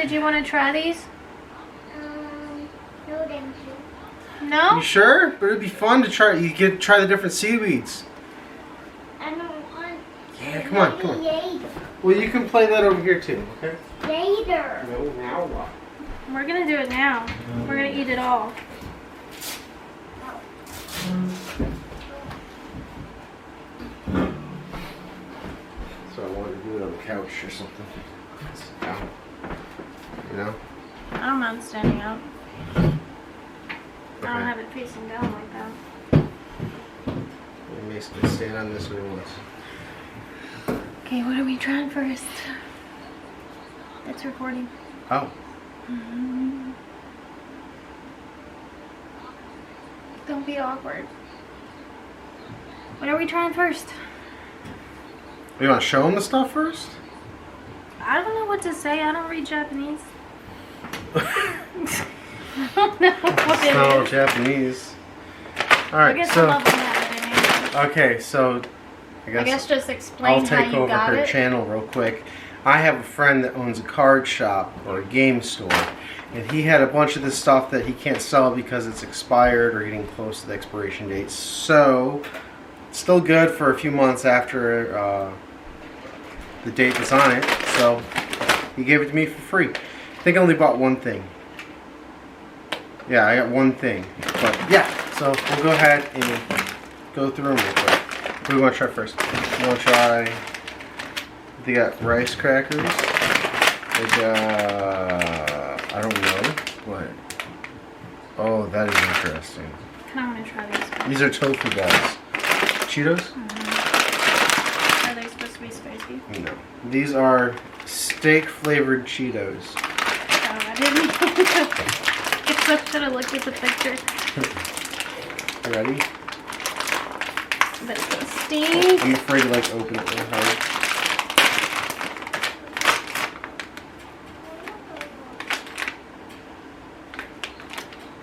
Did you want to try these? No, thank you. No? You sure? But it'd be fun to try. You could try the different seaweeds. I don't want. Yeah, come on, come on. Later. Well, you can play that over here too, okay? Later. No, now what? We're gonna do it now. We're gonna eat it all. So I wanted to do it on the couch or something. Out. You know? I don't mind standing up. I don't have it facing down like that. It makes me stand on this one once. Okay, what are we trying first? It's recording. Oh. Don't be awkward. What are we trying first? You want to show them the stuff first? I don't know what to say. I don't read Japanese. I don't know what it No, is. Japanese. I Alright, guess so. I love that. Okay, so. I guess just explain I'll how take you over got her it. channel real quick. I have a friend that owns a card shop or a game store, and he had a bunch of this stuff that he can't sell because it's expired or getting close to the expiration date. So, it's still good for a few months after the date that's on it. So, he gave it to me for free. I think I only bought one thing. Yeah, I got one thing. But yeah, so we'll go ahead and go through them real quick. What do we want to try first? We want to try. They got rice crackers. They got. I don't know what. Oh, that is interesting. I kind of want to try these. These are tofu balls. Cheetos? Are they supposed to be spicy? No. These are steak flavored Cheetos. Oh, I didn't. It's so should have looked at the picture. You ready? But it's gonna stink. I'm afraid to like open it real hard.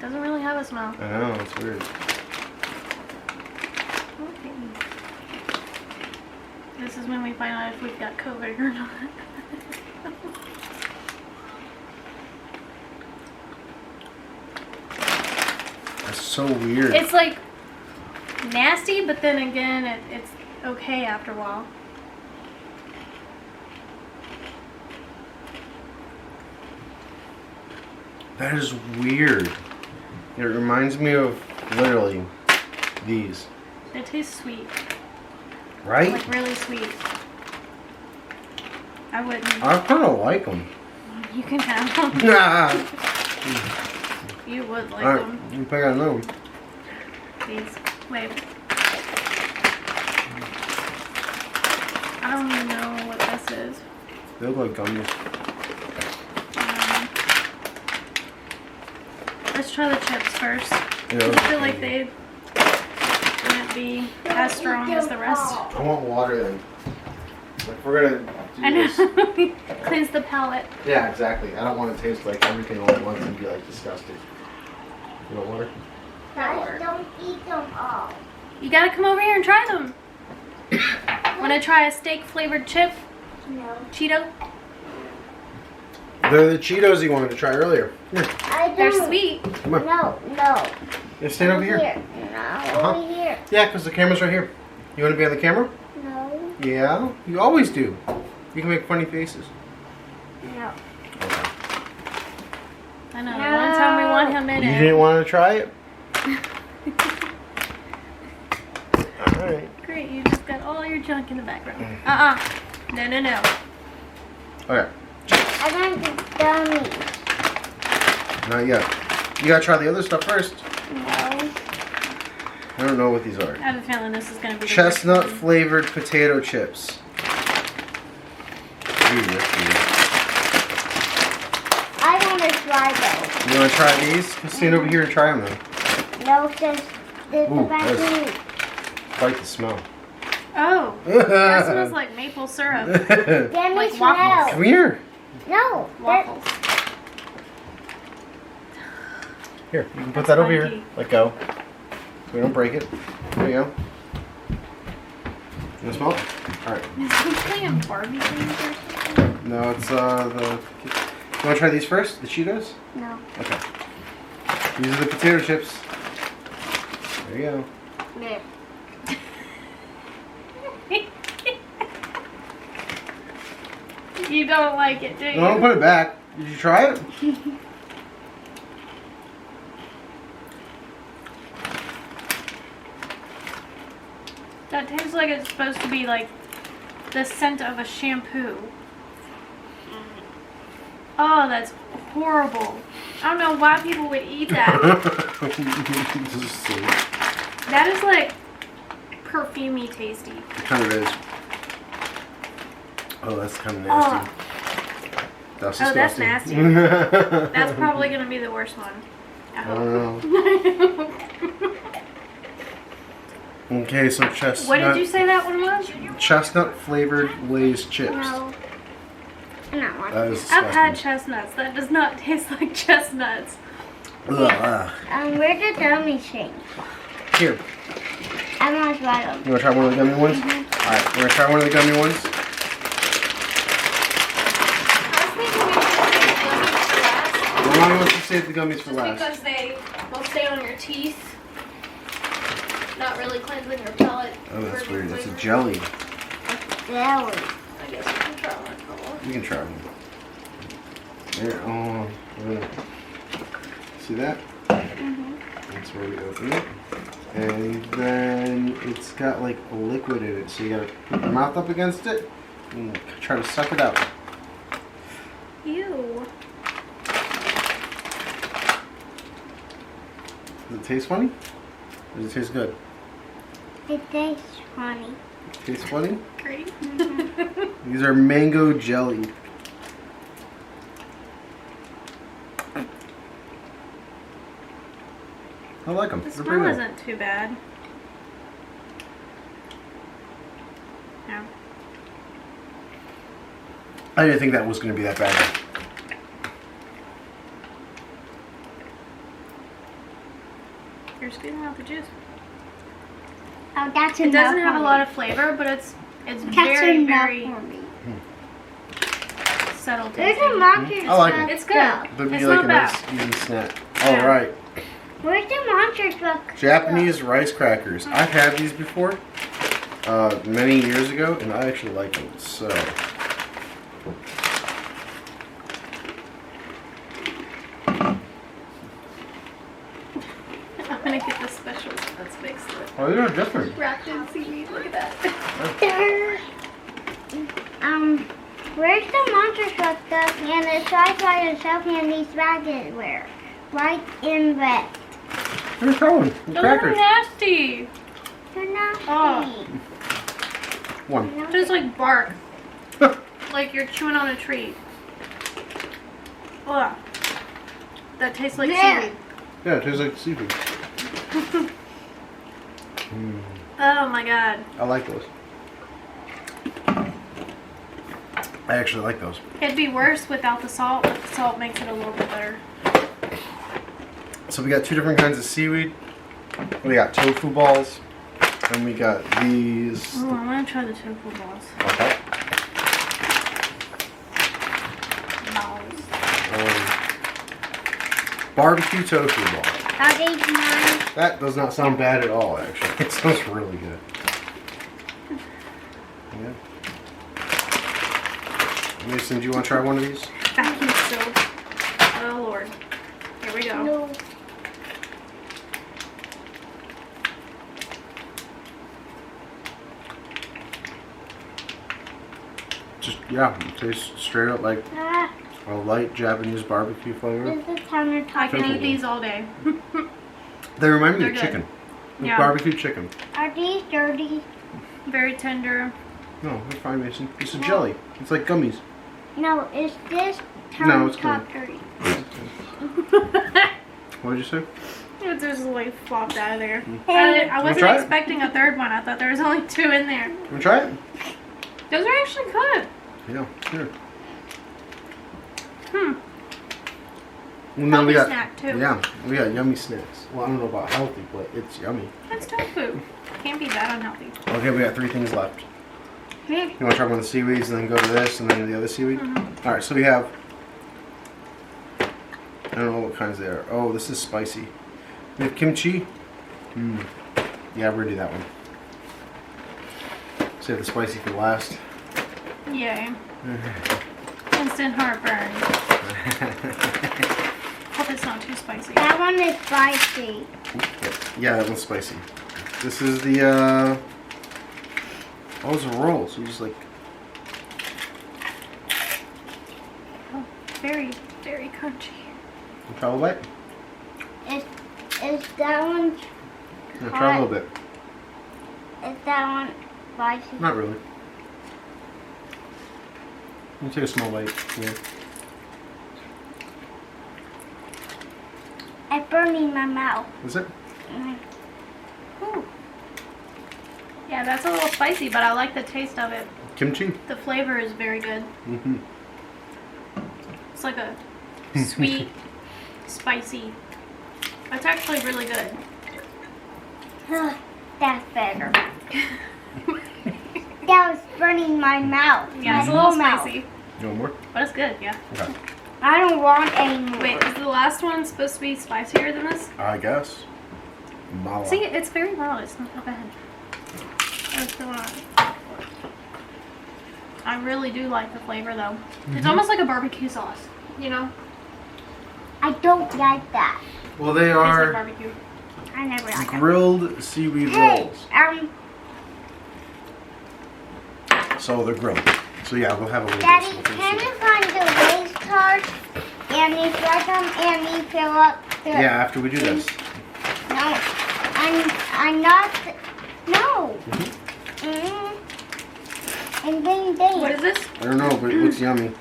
Doesn't really have a smell. I know, it's weird. Okay. This is when we find out if we've got COVID or not. That's so weird. It's like nasty, but then again, it's okay after a while. That is weird. It reminds me of literally these. They taste sweet. Right? Like really sweet. I wouldn't. I kind of like them. You can have them. Nah. You would like Alright, them. you think I know. These. Wait. I don't even know what this is. They look like gummies. Let's try the chips first. Yeah, I feel like they wouldn't be as strong as the rest. I want water then. Like we're gonna do I know. this. Cleanse the palate. Yeah, exactly. I don't want to taste like everything all at once and be like disgusting. You want water? Guys, don't eat them all. You gotta come over here and try them. Wanna try a steak flavored chip? No. Cheeto? They're the Cheetos you wanted to try earlier. Here, I don't. They're sweet. come on. No. You stand over here. No, over here. Yeah, because the camera's right here. You want to be on the camera? No. Yeah, you always do. You can make funny faces. No. Okay. I know. The one time we want him in You it. didn't want to try it? Alright. Great, you just got all your junk in the background. No. Okay. I want the dummies. Not yet. You gotta try the other stuff first. No. I don't know what these are. I have a feeling this is gonna be the Chestnut worst one. flavored potato chips. Ooh, that's weird. I want to try those. You want to try these? Stand over here and try them then. No, because the Ooh, vacuum. Quite the smell. Oh, that smells like maple syrup. Let me Like smell. waffles. Come here. No. Waffles. Here, you can put That's that over here. funky. Let go. So we don't break it. There you go. You want to smell it? Alright. Is he playing Barbie games or something? No, it's the You want to try these first? The Cheetos? No. Okay. These are the potato chips. There you go. There. You don't like it, do you? No, don't put it back. Did you try it? That tastes like it's supposed to be like the scent of a shampoo. Oh, that's horrible. I don't know why people would eat that. This is silly. That is like perfumey tasty. It kind of is. Oh, that's kind of nasty. That's Oh, that's disgusting. nasty. That's probably going to be the worst one. I I hope. don't know. Okay, so chestnut. What did you say that one was? Chestnut flavored Lay's chips. No. Not one. That is I've had disgusting. chestnuts. That does not taste like chestnuts. Ugh. Where's the gummy thing? Here, I want to try them. you want to try one of the gummy ones? Alright, we're going to try one of the gummy ones. I was thinking we should save the gummies for last. Why don't you save the gummies for last? Just because they will stay on your teeth. Not really cleansing your palate. Oh, that's for weird. the That's a flavor. jelly. Jelly. I guess we can try one. You can try one. There, oh, yeah. See that? That's where we open it. And then it's got like a liquid in it, so you gotta put your mouth up against it and try to suck it out. Ew. Does it taste funny? Or does it taste good? It tastes funny. Tastes funny? Great. These are mango jelly. I like them. The They're smell pretty good. isn't too bad. No. I didn't think that was going to be that bad. You're squeezing out the juice. Oh, that's It enough doesn't have for a lot me. of flavor, but it's That's very, enough very for me. subtle There's tasting. a monster I like truck. It's good. stuff. That'd be It's like not a bad. nice easy snack. Yeah. Alright. Where's the monster truck? Japanese rice crackers. I've had these before. Many years ago, and I actually like them. So. I'm gonna get the special one that's mixed with Oh, they're different. wrapped in seaweed. Look at that. Where's the monster truck stuff and the tripod and stuff and these bags everywhere? Right in red. They're cold. They're Those are crackers. nasty. They're not Oh. One. It tastes like bark. Like you're chewing on a tree. Ugh. That tastes like Yeah. seaweed. Yeah, it tastes like seafood. Oh my god. I like those. I actually like those. It'd be worse without the salt, but the salt makes it a little bit better. So we got two different kinds of seaweed. We got tofu balls, and we got these. Oh, I want to try the tofu balls. Okay. Balls. Barbecue tofu ball. Are these mine? That does not sound bad at all, actually. It sounds really good. Yeah. Mason, do you want to try one of these? Vacuum sealed. Oh lord. Here we go. No. Just, yeah, it tastes straight up like Ah, a light Japanese barbecue flavor. this is counter I top. can Tofu eat these all day. They remind me They're of good. chicken. Like Yeah. barbecue chicken. Are these dirty? Very tender. No, they're fine, Mason. It's a jelly. It's like gummies. No, is this No, it's top clean. dirty? What did you say? It just like flopped out of there. Hey, I wasn't try it? expecting a third one. I thought there was only two in there. Want to try it? Those are actually good. Yeah, here. Hmm. Well, now Healthy we got, snack, too. Yeah, we got yummy snacks. Well, I don't know about healthy, but it's yummy. That's tofu. Can't be that unhealthy. Okay, we got 3 things left. Hmm. You want to try one of the seaweeds and then go to this and then the other seaweed? Alright, so we have I don't know what kinds they are. Oh, this is spicy. We have kimchi. Yeah, we're gonna do that one. Save the spicy for last. Yay. Instant heartburn. Hope it's not too spicy. That one is spicy. Yeah, that one's spicy. This is the, oh, it's a roll, so just like... Oh, very, very crunchy. Try a little bit? Is that one Yeah, try a little bit. Is that one spicy? Not really. You take a small bite. Yeah. It's burning my mouth. Is it? Ooh. Yeah, that's a little spicy, but I like the taste of it. Kimchi? The flavor is very good. Mm-hmm. It's like a sweet, spicy. It's actually really good. That's better. That was burning my mouth. Yeah, it's a my little whole mouth. spicy, You want more? but it's good, yeah. Okay. I don't want any more. Wait, is the last one supposed to be spicier than this? I guess. Mala. See, it's very mild. It's not that bad. What's going on? I really do like the flavor, though. It's almost like a barbecue sauce, you know? I don't like that. Well, they Tastes like are barbecue. I never like that. grilled seaweed Hey, rolls. So they're grilled. So yeah, we'll have a little Daddy, bit of can you find the waste card and you write them and you fill up the... Yeah, after we do this. No, I'm not... No. And then they... What is this? I don't know, but it looks yummy.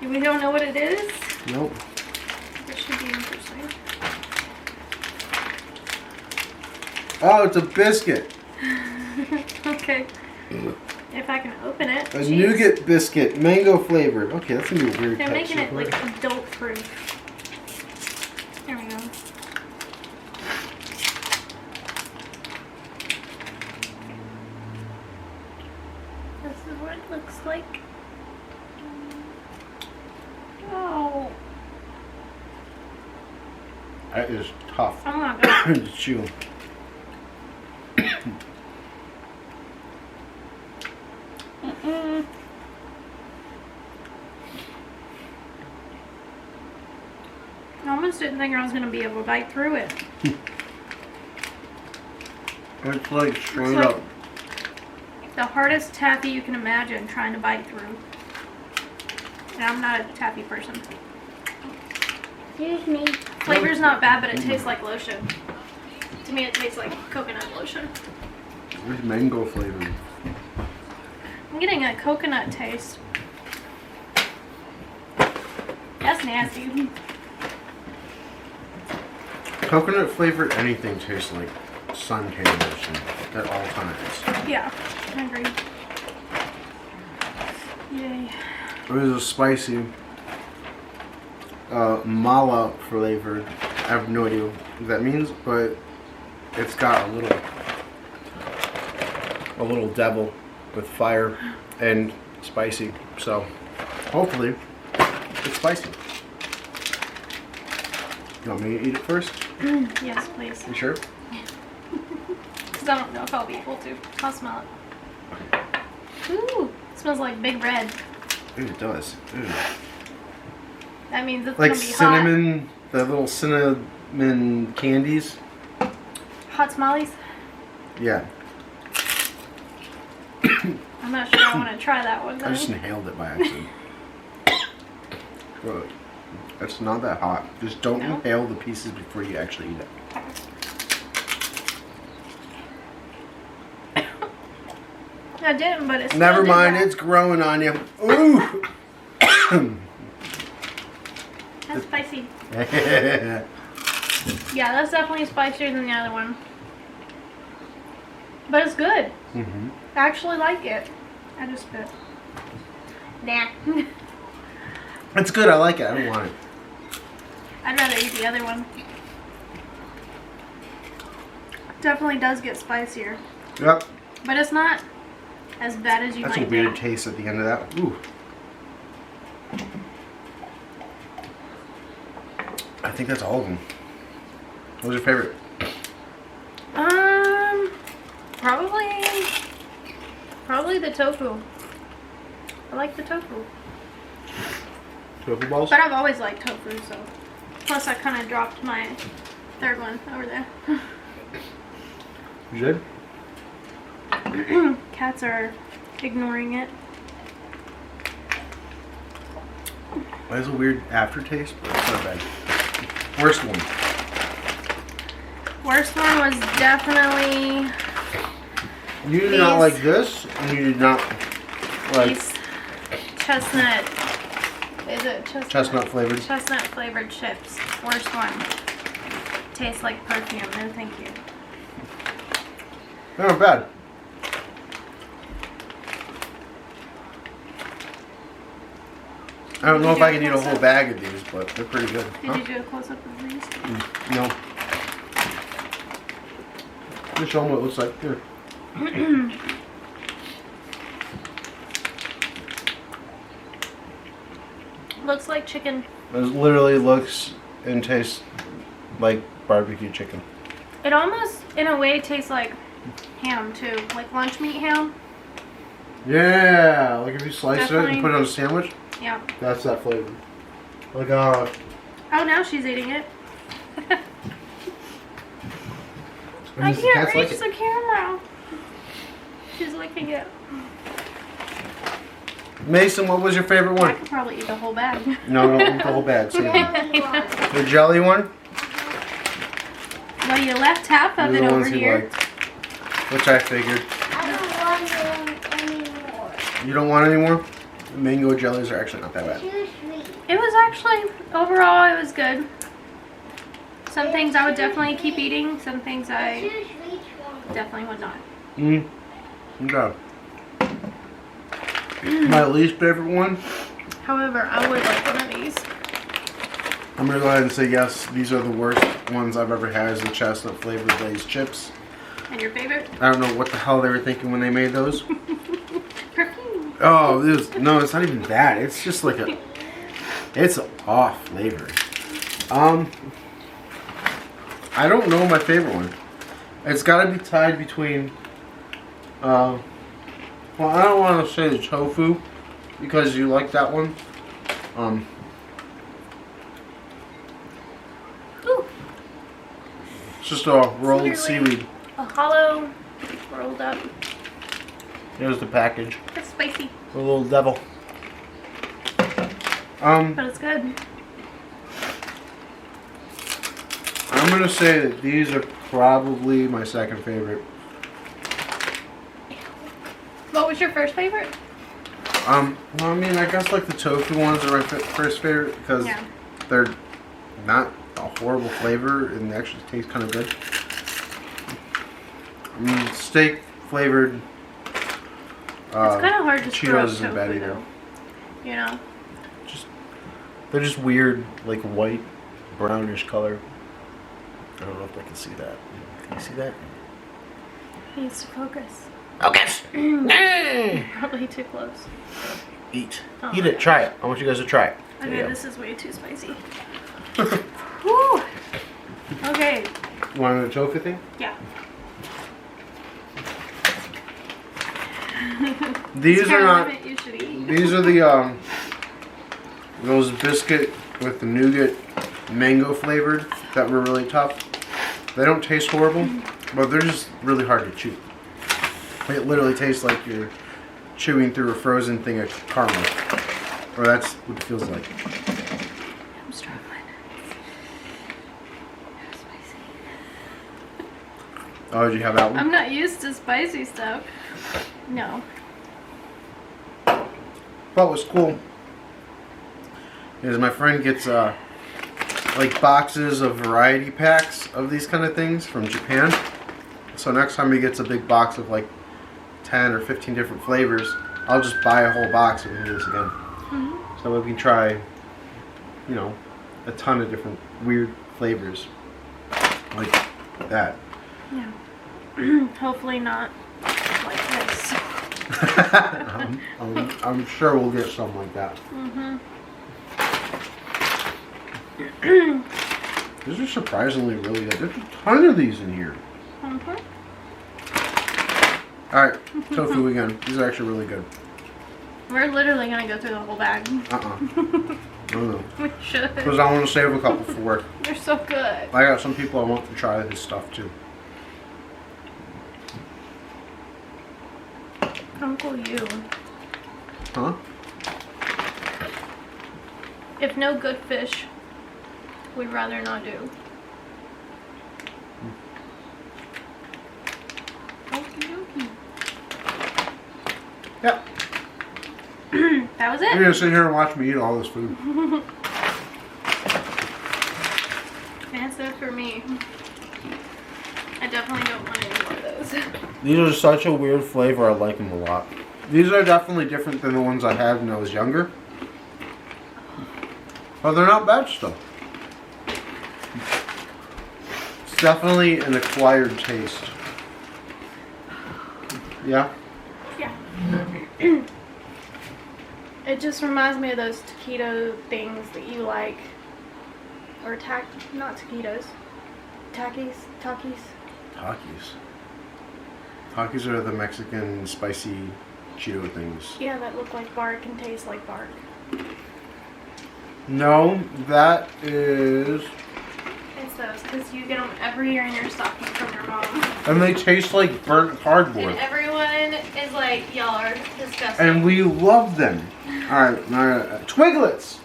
We don't know what it is? Nope. This should be interesting. Oh, it's a biscuit. Okay. If I can open it. A Jeez. nougat biscuit, mango flavored. Okay, that's gonna be a weird They're making texture it for like adult proof. There we go. This is what it looks like. Oh, That is tough oh my god. to chew. I almost didn't think I was going to be able to bite through it. It's like straight like- up. The hardest taffy you can imagine trying to bite through. And I'm not a taffy person. Excuse me. Flavor's not bad, but it tastes like lotion. To me, it tastes like coconut lotion. It's mango flavored. I'm getting a coconut taste. That's nasty. Coconut flavored anything tastes like suntan lotion at all times. Yeah, I agree. Yay. It was a spicy mala flavored. I have no idea what that means, but it's got a little devil with fire and spicy. So hopefully it's spicy. You want me to eat it first? Yes, please. You sure? Because I don't know if I'll be able to. I'll smell it. Ooh, it smells like Big Red. Ooh, it does. Ooh. That means it's Like gonna be cinnamon, the little cinnamon candies. hot. Hot tamales. Yeah, I'm not sure I want to try that one. I just Though. inhaled it by accident. Good. It's not that hot. Just don't No? inhale the pieces before you actually eat it. I didn't, but it's Never mind, it's growing on you. Ooh. That's spicy. Yeah, that's definitely spicier than the other one. But it's good. Mhm. I actually like it. I just spit. Nah. It's good. I like it. I don't want it. I'd rather eat the other one. Definitely does get spicier. Yep. But it's not as bad as you That's a might weird think. taste at the end of that. Ooh. I think that's all of them. What was your favorite? Probably the tofu. I like the tofu. Tofu balls? But I've always liked tofu, so. Plus, I kind of dropped my third one over there. You did? Cats are ignoring it. It has a weird aftertaste, but it's not bad. Worst one. Worst one was definitely You did not like this, and you did not like these chestnut. Is it chestnut? chestnut flavored. Chestnut flavored chips. Worst one. Tastes like perfume. No, thank you. They're not bad. I don't know if I can eat a whole bag of these, but they're pretty good. Did you do a close up of these? No. Just show them what it looks like. Here. Looks like chicken. It literally looks and tastes like barbecue chicken. It almost, in a way, tastes like ham too, like lunch meat ham. Yeah, like if you slice it Definitely. and put it on a sandwich, Yeah. that's that flavor. Like Oh, now she's eating it. I these can't cats reach like the camera. She's licking it. Mason, what was your favorite I one? could probably eat the whole bag. No, don't eat the whole bag. Save it. Jelly one. The jelly one? Well, you left half of These it are the over ones he here. liked, which I figured. I don't want them anymore. You don't want any more? The mango jellies are actually not that bad. Too sweet. It was actually, overall, it was good. Some things I would definitely keep eating. Some things I Too sweet for me. definitely would not. Okay. My least favorite one, However, I would like one of these. I'm going to go ahead and say yes, these are the worst ones I've ever had, is the chestnut flavored Lay's chips. And your favorite? I don't know what the hell they were thinking when they made those. Perfume. Oh, no, it's not even that. It's just like it's off flavor. I don't know my favorite one. It's got to be tied between, well, I don't want to say the tofu because you like that one. Ooh, It's just a rolled literally- seaweed. a hollow, rolled up. Here's the package. It's spicy, The little devil. but it's good. I'm gonna say that these are probably my second favorite. What was your first favorite? Well, I mean, I guess like the tofu ones are my first favorite because Yeah. they're not a horrible flavor and they actually taste kind of good. Steak flavored It's kind of hard to screw up Cheetos isn't bad tofu, either. though. You know? They're just weird, like white, brownish color. I don't know if I can see that. Can you see that? He needs to focus. Focus! Probably too close. Eat. Oh Eat my it. Try it. I want you guys to try it. There Okay, you go. this is way too spicy. Whew. Okay, Want a tofu thing? yeah. These It's are kind of not. limit you should eat. These are the those biscuit with the nougat mango flavored that were really tough. They don't taste horrible, but they're just really hard to chew. It literally tastes like you're chewing through a frozen thing of caramel, or that's what it feels like. I'm struggling. It's spicy. Oh, did you have that one? I'm not used to spicy stuff. No. What was cool is my friend gets like boxes of variety packs of these kind of things from Japan. So next time he gets a big box of like 10 or 15 different flavors, I'll just buy a whole box and we can do this again. Mm-hmm. So we can try, you know, a ton of different weird flavors like that. Yeah. Hopefully not like this. I'm sure we'll get something like that. Mm-hmm. These are surprisingly really good. There's a ton of these in here. Mm-hmm. Alright, tofu again. These are actually really good. We're literally gonna go through the whole bag. I don't know. We should. Because I want to save a couple for work. They're so good. I got some people I want to try this stuff too. Uncle you. Huh? If no good fish, we'd rather not do. Okie dokie. Yep. That was You're it. gonna sit here and watch me eat all this food. That's it for me. I definitely don't want any more of those. These are such a weird flavor. I like them a lot. These are definitely different than the ones I had when I was younger. But they're not bad still. It's definitely an acquired taste. Yeah? Yeah. It just reminds me of those taquito things that you like. Or not taquitos. Takis? Takis. Takis are the Mexican spicy Cheeto things. Yeah, that look like bark and taste like bark. No, that is... It's those, because you get them every year in your stocking from your mom. And they taste like burnt cardboard. And everyone is like, y'all are disgusting. And we love them. Alright, Twiglets!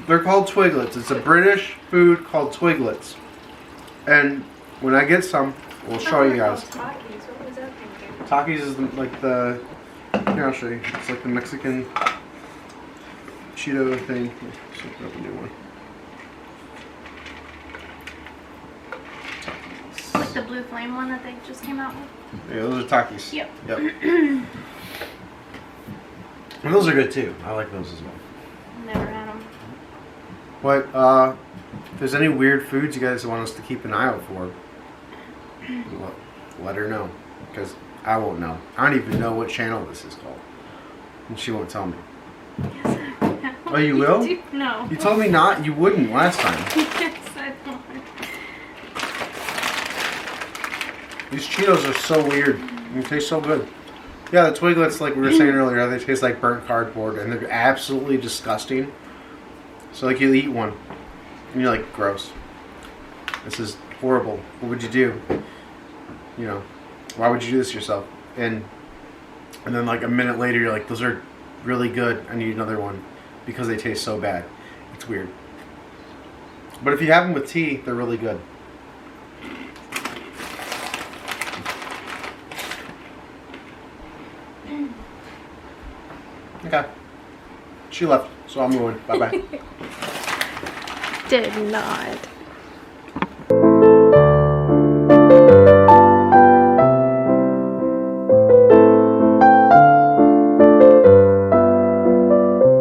They're called Twiglets. It's a British food called Twiglets. And when I get some, we'll show you guys. Takis, what was that thinking? Takis is like the... Here, I'll show you. It's like the Mexican Cheeto thing. Let's open up a new one. Like the blue flame one that they just came out with? Yeah, those are Takis. Yep. And those are good too. I like those as well. Never had them. But, if there's any weird foods you guys want us to keep an eye out for, let her know. Because I won't know. I don't even know what channel this is called. And she won't tell me. Yes, I know. Oh, you will? No. You told me not. You wouldn't last time. Yes, I know. These Cheetos are so weird. They taste so good. Yeah, the Twiglets, like we were saying earlier, they taste like burnt cardboard. And they're absolutely disgusting. So, like, you eat one. And you're like, gross. This is horrible. What would you do? You know, why would you do this yourself? And then like a minute later, you're like, those are really good. I need another one because they taste so bad. It's weird. But if you have them with tea, they're really good. Okay. She left, so I'm going. Bye-bye. Did not.